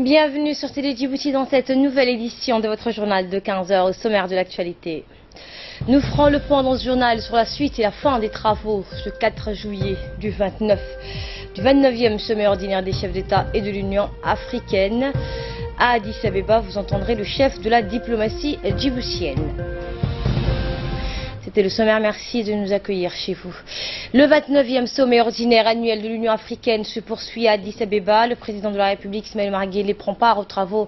Bienvenue sur Télé Djibouti dans cette nouvelle édition de votre journal de 15 h au sommaire de l'actualité. Nous ferons le point dans ce journal sur la suite et la fin des travaux ce 4 juillet du 29e sommet ordinaire des chefs d'État et de l'Union africaine. À Addis Abeba, vous entendrez le chef de la diplomatie djiboutienne. C'était le sommaire, merci de nous accueillir chez vous. Le 29e sommet ordinaire annuel de l'Union africaine se poursuit à Addis Abeba. Le président de la République, Ismaël Omar Guelleh, prend part aux travaux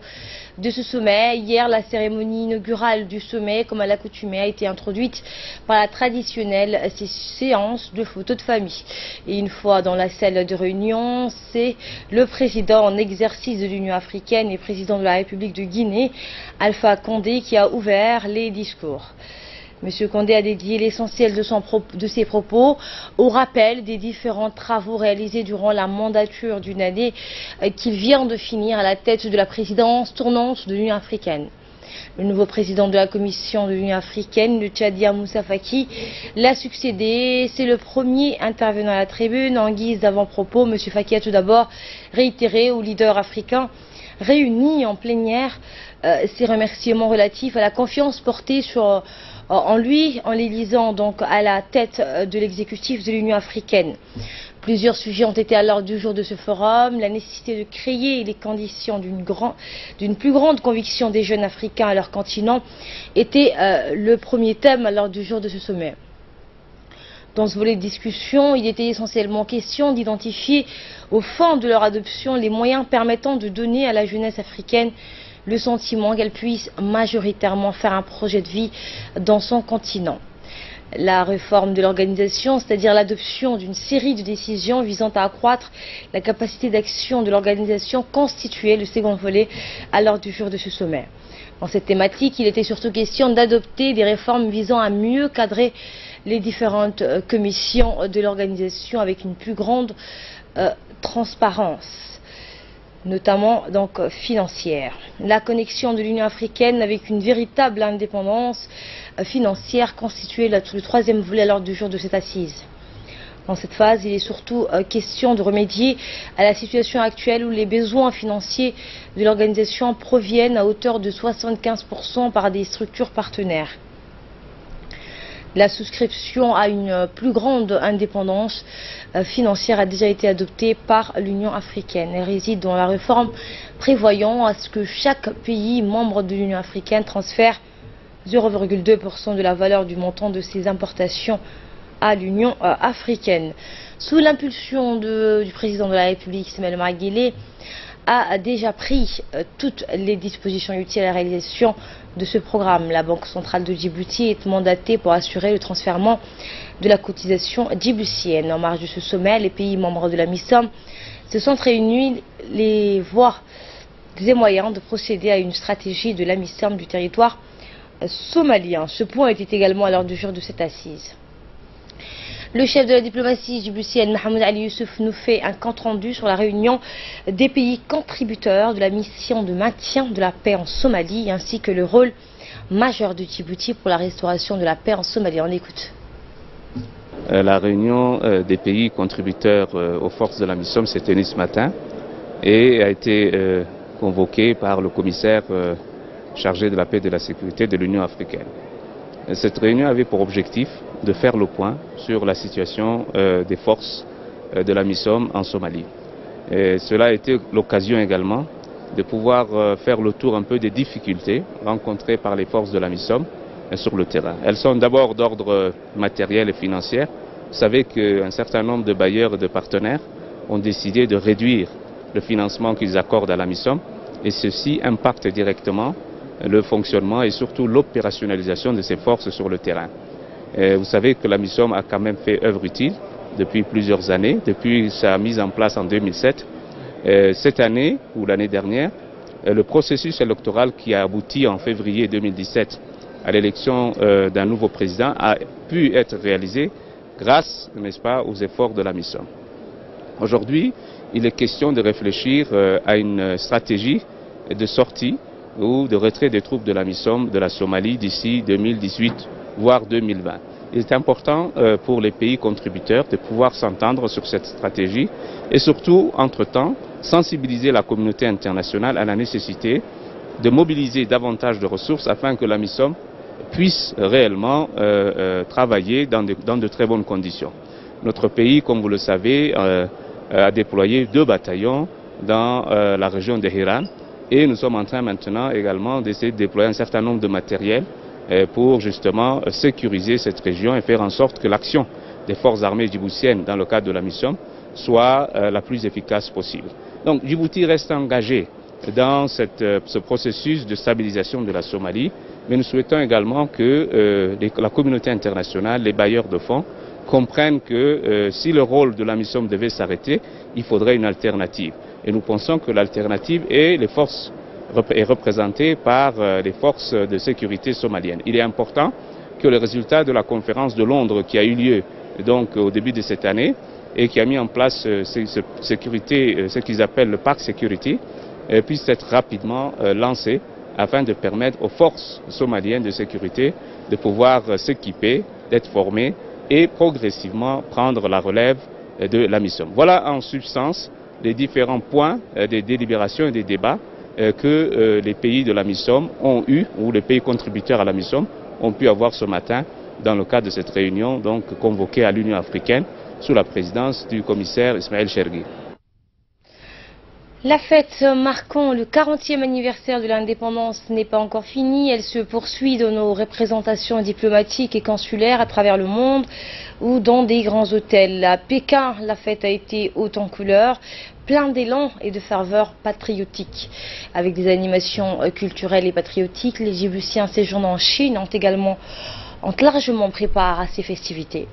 de ce sommet. Hier, la cérémonie inaugurale du sommet, comme à l'accoutumée, a été introduite par la traditionnelle séance de photos de famille. Et une fois dans la salle de réunion, c'est le président en exercice de l'Union africaine et président de la République de Guinée, Alpha Condé, qui a ouvert les discours. M. Condé a dédié l'essentiel de ses propos au rappel des différents travaux réalisés durant la mandature d'une année qu'il vient de finir à la tête de la présidence tournante de l'Union africaine. Le nouveau président de la Commission de l'Union africaine, le Tchadien Moussa Faki, l'a succédé. C'est le premier intervenant à la tribune. En guise d'avant-propos, M. Faki a tout d'abord réitéré aux leaders africains réunis en plénière ses remerciements relatifs à la confiance portée en lui, en l'élisant donc à la tête de l'exécutif de l'Union africaine. Plusieurs sujets ont été à l'ordre du jour de ce forum. La nécessité de créer les conditions d'une plus grande conviction des jeunes africains à leur continent était le premier thème à l'ordre du jour de ce sommet. Dans ce volet de discussion, il était essentiellement question d'identifier au fond de leur adoption les moyens permettant de donner à la jeunesse africaine le sentiment qu'elle puisse majoritairement faire un projet de vie dans son continent. La réforme de l'organisation, c'est-à-dire l'adoption d'une série de décisions visant à accroître la capacité d'action de l'organisation, constituait le second volet à l'ordre du jour de ce sommet. Dans cette thématique, il était surtout question d'adopter des réformes visant à mieux cadrer les différentes commissions de l'organisation avec une plus grande transparence, notamment donc financière. La connexion de l'Union africaine avec une véritable indépendance financière constituait le troisième volet à l'ordre du jour de cette assise. Dans cette phase, il est surtout question de remédier à la situation actuelle où les besoins financiers de l'organisation proviennent à hauteur de 75% par des structures partenaires. La souscription à une plus grande indépendance financière a déjà été adoptée par l'Union africaine. Elle réside dans la réforme prévoyant à ce que chaque pays membre de l'Union africaine transfère 0,2% de la valeur du montant de ses importations à l'Union africaine. Sous l'impulsion du président de la République, Ismaël Omar Guelleh, a déjà pris toutes les dispositions utiles à la réalisation de ce programme. La Banque centrale de Djibouti est mandatée pour assurer le transfèrement de la cotisation djiboutienne. En marge de ce sommet, les pays membres de la MISOM se sont réunis les voies et moyens de procéder à une stratégie de la MISOM du territoire somalien. Ce point était également à l'ordre du jour de cette assise. Le chef de la diplomatie djiboutienne, Mohamed Ali Youssouf, nous fait un compte-rendu sur la réunion des pays contributeurs de la mission de maintien de la paix en Somalie, ainsi que le rôle majeur de Djibouti pour la restauration de la paix en Somalie. On écoute. La réunion des pays contributeurs aux forces de la mission s'est tenue ce matin et a été convoquée par le commissaire chargé de la paix et de la sécurité de l'Union africaine. Cette réunion avait pour objectif de faire le point sur la situation des forces de la MISOM en Somalie. Et cela a été l'occasion également de pouvoir faire le tour un peu des difficultés rencontrées par les forces de la MISOM sur le terrain. Elles sont d'abord d'ordre matériel et financier. Vous savez qu'un certain nombre de bailleurs et de partenaires ont décidé de réduire le financement qu'ils accordent à la MISOM et ceci impacte directement le fonctionnement et surtout l'opérationnalisation de ces forces sur le terrain. Et vous savez que la MISOM a quand même fait œuvre utile depuis plusieurs années, depuis sa mise en place en 2007. Cette année ou l'année dernière, le processus électoral qui a abouti en février 2017 à l'élection d'un nouveau président a pu être réalisé grâce, n'est-ce pas, aux efforts de la MISOM. Aujourd'hui, il est question de réfléchir à une stratégie de sortie ou de retrait des troupes de la MISOM de la Somalie d'ici 2018, voire 2020. il est important pour les pays contributeurs de pouvoir s'entendre sur cette stratégie et surtout, entre-temps, sensibiliser la communauté internationale à la nécessité de mobiliser davantage de ressources afin que la MISOM puisse réellement travailler dans de très bonnes conditions. Notre pays, comme vous le savez, a déployé 2 bataillons dans la région de Hiran et nous sommes en train maintenant également d'essayer de déployer un certain nombre de matériels pour justement sécuriser cette région et faire en sorte que l'action des forces armées djiboutiennes dans le cadre de la MISOM soit la plus efficace possible. Donc Djibouti reste engagé dans ce processus de stabilisation de la Somalie, mais nous souhaitons également que la communauté internationale, les bailleurs de fonds, comprennent que si le rôle de la MISOM devait s'arrêter, il faudrait une alternative. Et nous pensons que l'alternative est représentée par les forces de sécurité somaliennes. Il est important que le résultat de la conférence de Londres qui a eu lieu donc au début de cette année et qui a mis en place ce qu'ils appellent le Parc Security, puisse être rapidement lancé afin de permettre aux forces somaliennes de sécurité de pouvoir s'équiper, d'être formées et progressivement prendre la relève de la MISOM. Voilà en substance les différents points des délibérations et des débats que les pays de la MISOM ont eu, ou les pays contributeurs à la MISOM ont pu avoir ce matin dans le cadre de cette réunion donc convoquée à l'Union africaine sous la présidence du commissaire Ismaël Chergui. La fête marquant le 40e anniversaire de l'indépendance n'est pas encore finie. Elle se poursuit dans nos représentations diplomatiques et consulaires à travers le monde ou dans des grands hôtels. À Pékin, la fête a été haute en couleurs, plein d'élan et de ferveur patriotique. Avec des animations culturelles et patriotiques, les Djiboutiens séjournant en Chine ont largement préparé à ces festivités.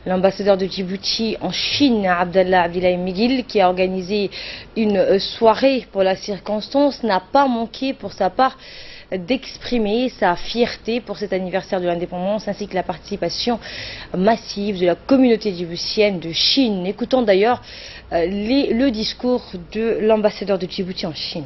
L'ambassadeur de Djibouti en Chine, Abdallah Abdillahi Miguel, qui a organisé une soirée pour la circonstance, n'a pas manqué pour sa part d'exprimer sa fierté pour cet anniversaire de l'indépendance ainsi que la participation massive de la communauté djiboutienne de Chine. Écoutons d'ailleurs le discours de l'ambassadeur de Djibouti en Chine.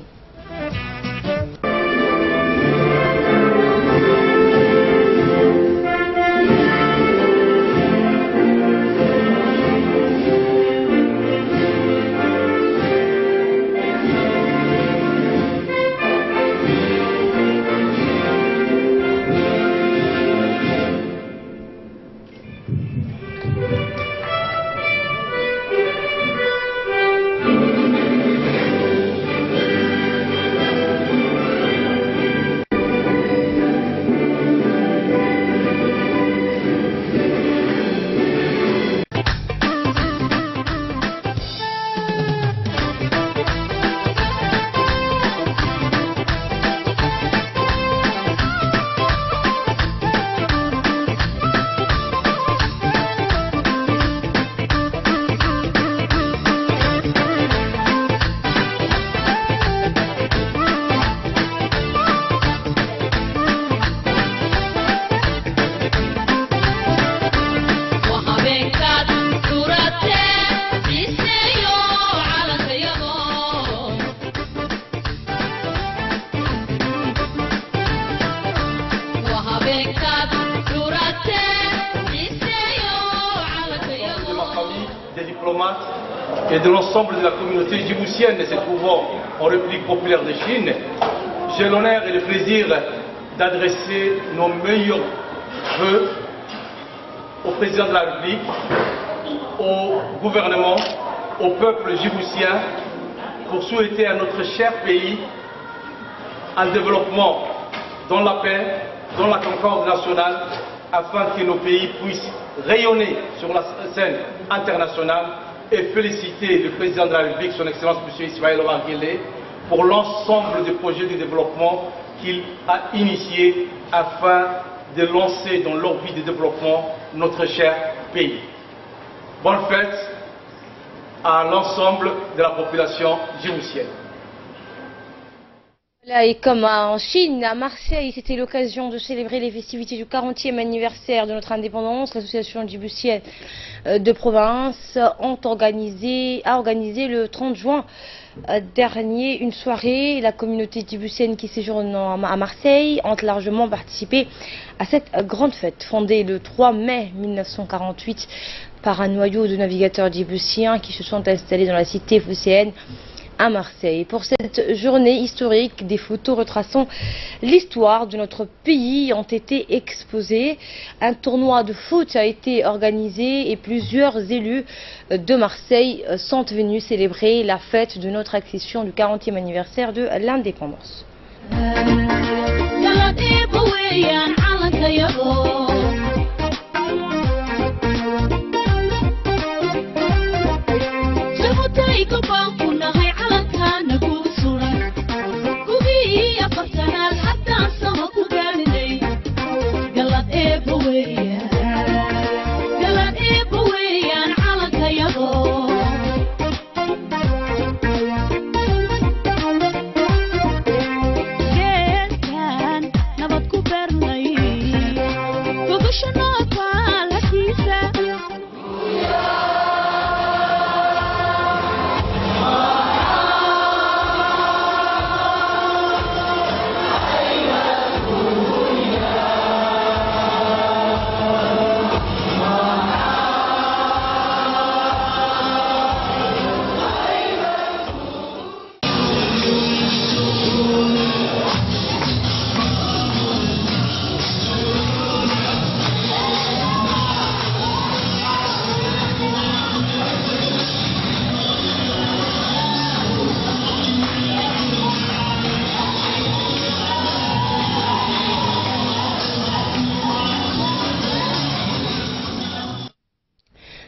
Et de l'ensemble de la communauté djiboutienne se trouvant en République populaire de Chine, j'ai l'honneur et le plaisir d'adresser nos meilleurs vœux au président de la République, au gouvernement, au peuple djiboutien, pour souhaiter à notre cher pays un développement dans la paix, dans la concorde nationale, afin que nos pays puissent rayonner sur la scène internationale, et féliciter le président de la République, son Excellence M. Ismaël Omar Guelleh, pour l'ensemble des projets de développement qu'il a initiés afin de lancer dans l'orbite de développement notre cher pays. Bonne fête à l'ensemble de la population djiboutienne. Là, et comme en Chine, à Marseille, c'était l'occasion de célébrer les festivités du 40e anniversaire de notre indépendance. L'association djiboutienne de province a organisé le 30 juin dernier une soirée. La communauté djiboutienne qui séjourne à Marseille a largement participé à cette grande fête, fondée le 3 mai 1948 par un noyau de navigateurs djiboutiens qui se sont installés dans la cité phocéenne à Marseille. Pour cette journée historique, des photos retraçant l'histoire de notre pays ont été exposées. Un tournoi de foot a été organisé et plusieurs élus de Marseille sont venus célébrer la fête de notre accession du 40e anniversaire de l'indépendance.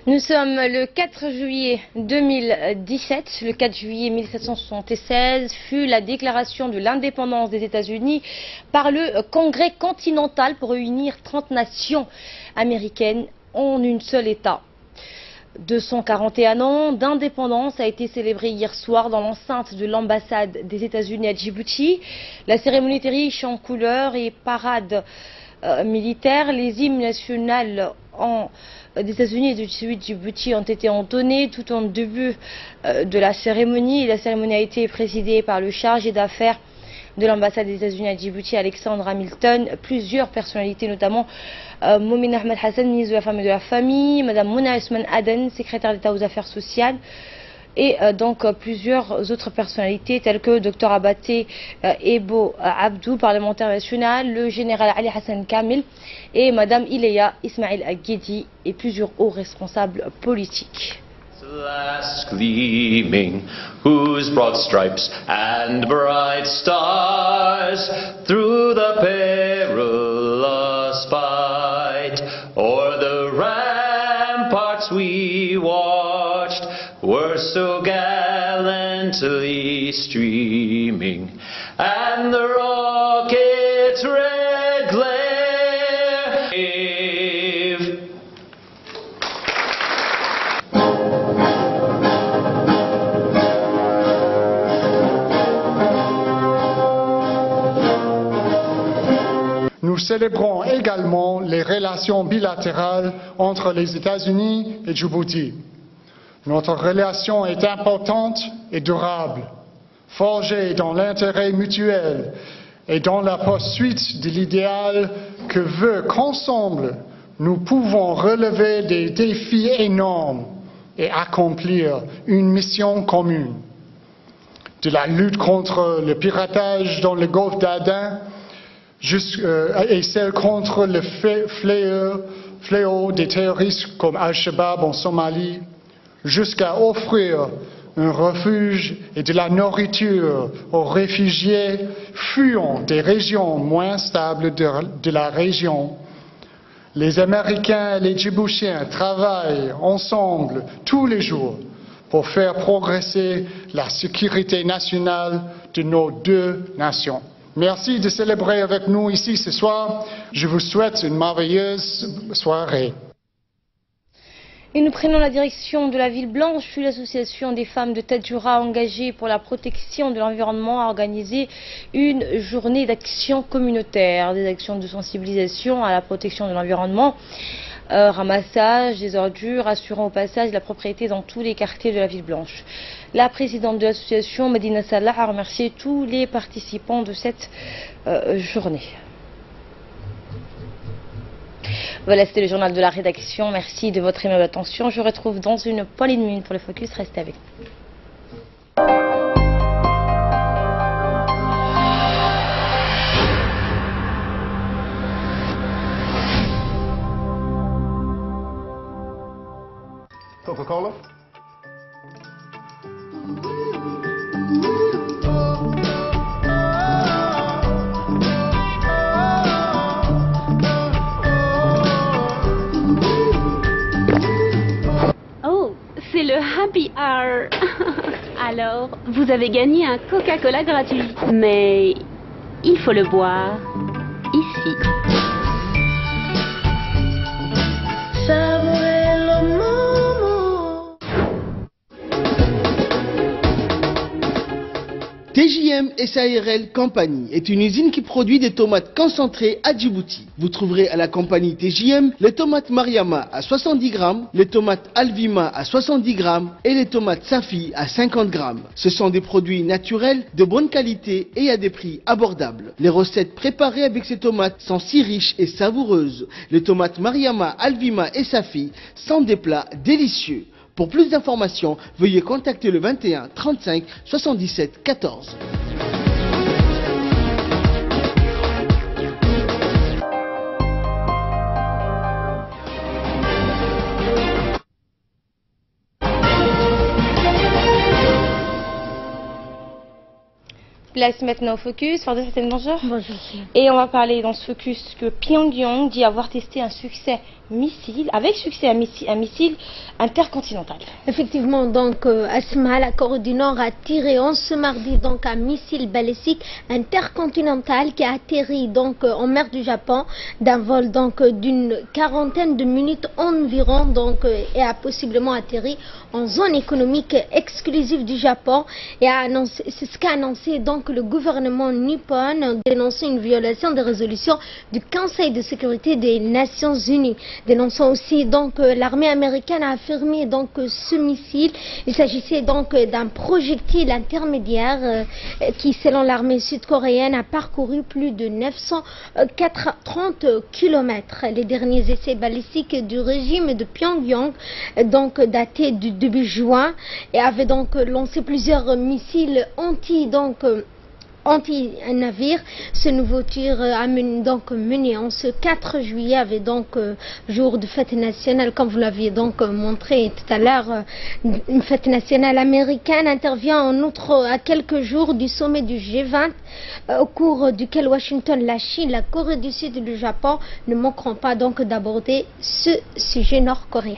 Nous sommes le 4 juillet 2017. Le 4 juillet 1776 fut la déclaration de l'indépendance des États-Unis par le Congrès continental pour réunir 30 nations américaines en un seul État. 241 ans d'indépendance a été célébrée hier soir dans l'enceinte de l'ambassade des États-Unis à Djibouti. La cérémonie était riche en couleurs et parades militaires. Les hymnes nationaux des États-Unis et de Djibouti ont été entonnés tout en début de la cérémonie. La cérémonie a été présidée par le chargé d'affaires de l'ambassade des États-Unis à Djibouti, Alexandre Hamilton. Plusieurs personnalités, notamment Moumine Ahmed Hassan, ministre de la Femme et de la Famille, Madame Mouna Ousmane Aden, secrétaire d'État aux Affaires sociales, et donc plusieurs autres personnalités telles que Dr Abaté Ebo Abdou, parlementaire national, le général Ali Hassan Kamil et Madame Ileya Ismail Aghedi et plusieurs hauts responsables politiques. Last gleaming, whose broad stripes and bright stars through the perilous fight o'er the ramparts we watched were so gallantly streaming, and the rocket's red glare gave. Nous célébrons également les relations bilatérales entre les États-Unis et Djibouti. Notre relation est importante et durable, forgée dans l'intérêt mutuel et dans la poursuite de l'idéal que veut qu'ensemble nous pouvons relever des défis énormes et accomplir une mission commune. De la lutte contre le piratage dans le golfe d'Aden et celle contre le fléau des terroristes comme Al-Shabaab en Somalie, jusqu'à offrir un refuge et de la nourriture aux réfugiés fuyant des régions moins stables de la région. Les Américains et les Djiboutiens travaillent ensemble tous les jours pour faire progresser la sécurité nationale de nos deux nations. Merci de célébrer avec nous ici ce soir. Je vous souhaite une merveilleuse soirée. Et nous prenons la direction de la Ville Blanche où l'association des femmes de Tadjoura engagée pour la protection de l'environnement a organisé une journée d'action communautaire, des actions de sensibilisation à la protection de l'environnement, ramassage des ordures, assurant au passage la propriété dans tous les quartiers de la Ville Blanche. La présidente de l'association, Medina Salah, a remercié tous les participants de cette journée. Voilà, c'était le journal de la rédaction. Merci de votre aimable attention. Je vous retrouve dans une poignée de minutes pour le focus. Restez avec nous. Coca-Cola? C'est le Happy Hour. Alors, vous avez gagné un Coca-Cola gratuit. Mais il faut le boire ici. TJM SARL Compagnie est une usine qui produit des tomates concentrées à Djibouti. Vous trouverez à la compagnie TJM les tomates Mariama à 70 grammes, les tomates Alvima à 70 grammes et les tomates Safi à 50 grammes. Ce sont des produits naturels, de bonne qualité et à des prix abordables. Les recettes préparées avec ces tomates sont si riches et savoureuses. Les tomates Mariama, Alvima et Safi sont des plats délicieux. Pour plus d'informations, veuillez contacter le 21 35 77 14. Place maintenant au focus. Bonjour. Bonjour. Et on va parler dans ce focus que Pyongyang dit avoir testé un missile intercontinental. Effectivement, donc Asma, la Corée du Nord a tiré ce mardi donc un missile balistique intercontinental qui a atterri donc en mer du Japon d'un vol donc d'une quarantaine de minutes environ donc et a possiblement atterri en zone économique exclusive du Japon et a annoncé, c'est ce qu'a annoncé donc le gouvernement nippon, dénonçant une violation des résolutions du Conseil de sécurité des Nations Unies. Dénonçant aussi donc l'armée américaine a affirmé donc ce missile, il s'agissait donc d'un projectile intermédiaire qui selon l'armée sud-coréenne a parcouru plus de 930 km. Les derniers essais balistiques du régime de Pyongyang donc datés du début juin et avaient donc lancé plusieurs missiles anti-navire. Ce nouveau tir a mené en ce 4 juillet avait donc jour de fête nationale, comme vous l'aviez donc montré tout à l'heure. Une fête nationale américaine intervient en outre à quelques jours du sommet du G20 au cours duquel Washington, la Chine, la Corée du Sud et le Japon ne manqueront pas donc d'aborder ce sujet nord-coréen.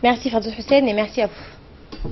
Merci Fadou Hussein et merci à vous.